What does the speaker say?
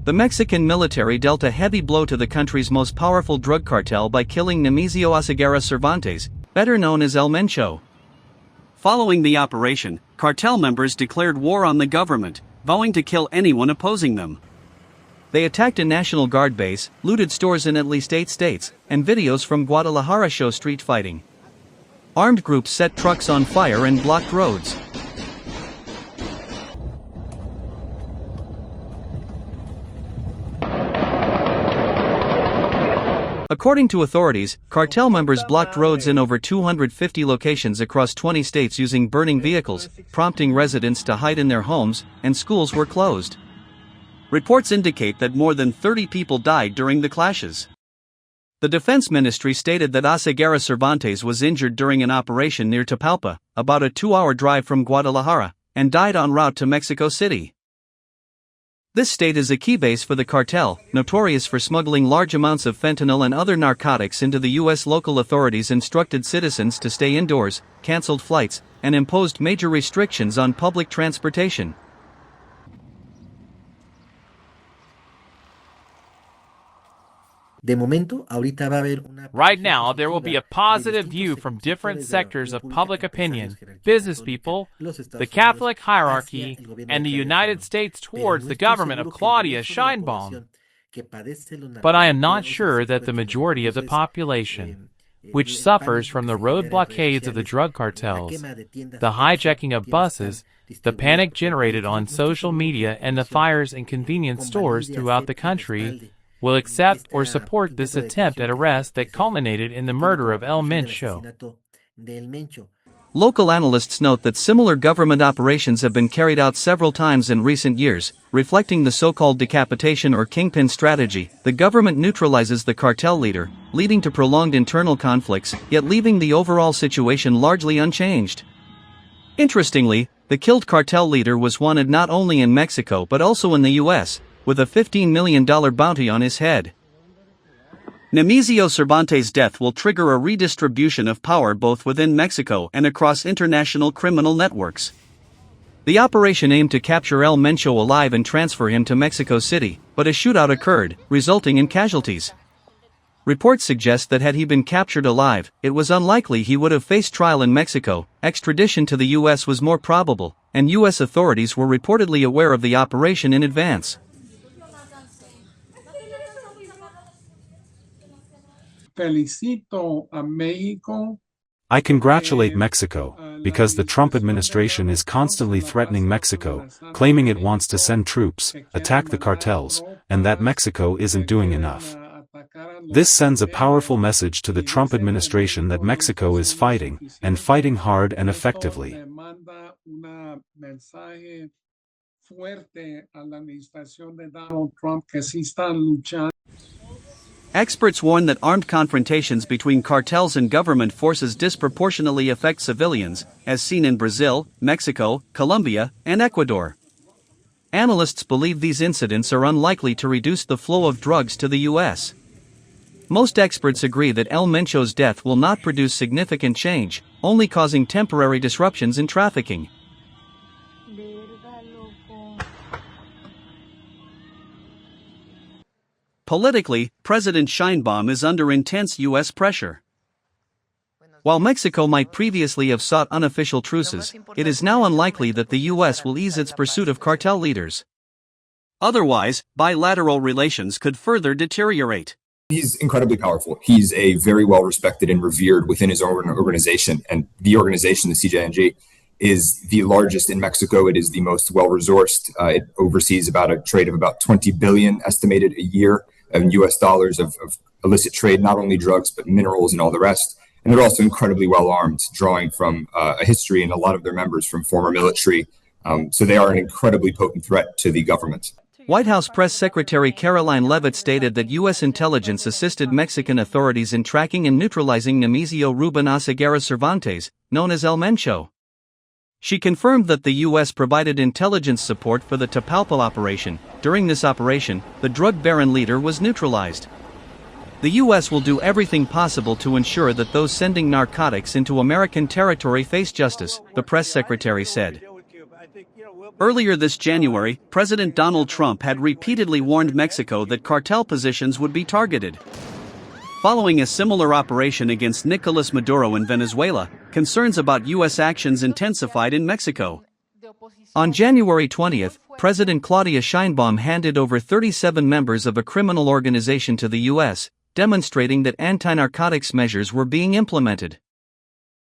The Mexican military dealt a heavy blow to the country's most powerful drug cartel by killing Nemesio Oseguera Cervantes, better known as El Mencho. Following the operation, cartel members declared war on the government, vowing to kill anyone opposing them. They attacked a National Guard base, looted stores in at least 8 states, and videos from Guadalajara show street fighting. Armed groups set trucks on fire and blocked roads. According to authorities, cartel members blocked roads in over 250 locations across 20 states using burning vehicles, prompting residents to hide in their homes, and schools were closed. Reports indicate that more than 30 people died during the clashes. The Defense Ministry stated that Oseguera Cervantes was injured during an operation near Tapalpa, about a 2-hour drive from Guadalajara, and died en route to Mexico City. This state is a key base for the cartel, notorious for smuggling large amounts of fentanyl and other narcotics into the U.S. Local authorities instructed citizens to stay indoors, canceled flights, and imposed major restrictions on public transportation. Right now, there will be a positive view from different sectors of public opinion, business people, the Catholic hierarchy, and the United States towards the government of Claudia Sheinbaum. But I am not sure that the majority of the population, which suffers from the road blockades of the drug cartels, the hijacking of buses, the panic generated on social media, and the fires in convenience stores throughout the country, will accept or support this attempt at arrest that culminated in the murder of El Mencho. Local analysts note that similar government operations have been carried out several times in recent years, reflecting the so-called decapitation or kingpin strategy. The government neutralizes the cartel leader, leading to prolonged internal conflicts, yet leaving the overall situation largely unchanged. Interestingly, the killed cartel leader was wanted not only in Mexico but also in the U.S., with a $15 million bounty on his head. Nemesio Cervantes' death will trigger a redistribution of power both within Mexico and across international criminal networks. The operation aimed to capture El Mencho alive and transfer him to Mexico City, but a shootout occurred, resulting in casualties. Reports suggest that had he been captured alive, it was unlikely he would have faced trial in Mexico. Extradition to the U.S. was more probable, and U.S. authorities were reportedly aware of the operation in advance. I congratulate Mexico, because the Trump administration is constantly threatening Mexico, claiming it wants to send troops, attack the cartels, and that Mexico isn't doing enough. This sends a powerful message to the Trump administration that Mexico is fighting, and fighting hard and effectively. Experts warn that armed confrontations between cartels and government forces disproportionately affect civilians, as seen in Brazil, Mexico, Colombia, and Ecuador. Analysts believe these incidents are unlikely to reduce the flow of drugs to the U.S. Most experts agree that El Mencho's death will not produce significant change, only causing temporary disruptions in trafficking. Politically, President Sheinbaum is under intense U.S. pressure. While Mexico might previously have sought unofficial truces, it is now unlikely that the U.S. will ease its pursuit of cartel leaders. Otherwise, bilateral relations could further deteriorate. He's incredibly powerful. He's a very well respected and revered within his own organization. And the organization, the CJNG, is the largest in Mexico. It is the most well-resourced. It oversees about a trade of about 20 billion estimated a year in US dollars of illicit trade, not only drugs, but minerals and all the rest. And they're also incredibly well armed, drawing from a history and a lot of their members from former military. So they are an incredibly potent threat to the government. White House Press Secretary Caroline Leavitt stated that U.S. intelligence assisted Mexican authorities in tracking and neutralizing Nemesio Ruben Oseguera Cervantes, known as El Mencho. She confirmed that the U.S. provided intelligence support for the Tapalpa operation. During this operation, the drug baron leader was neutralized. The U.S. will do everything possible to ensure that those sending narcotics into American territory face justice, the press secretary said. Earlier this January, President Donald Trump had repeatedly warned Mexico that cartel positions would be targeted. Following a similar operation against Nicolas Maduro in Venezuela, concerns about U.S. actions intensified in Mexico. On January 20, President Claudia Sheinbaum handed over 37 members of a criminal organization to the U.S., demonstrating that anti-narcotics measures were being implemented.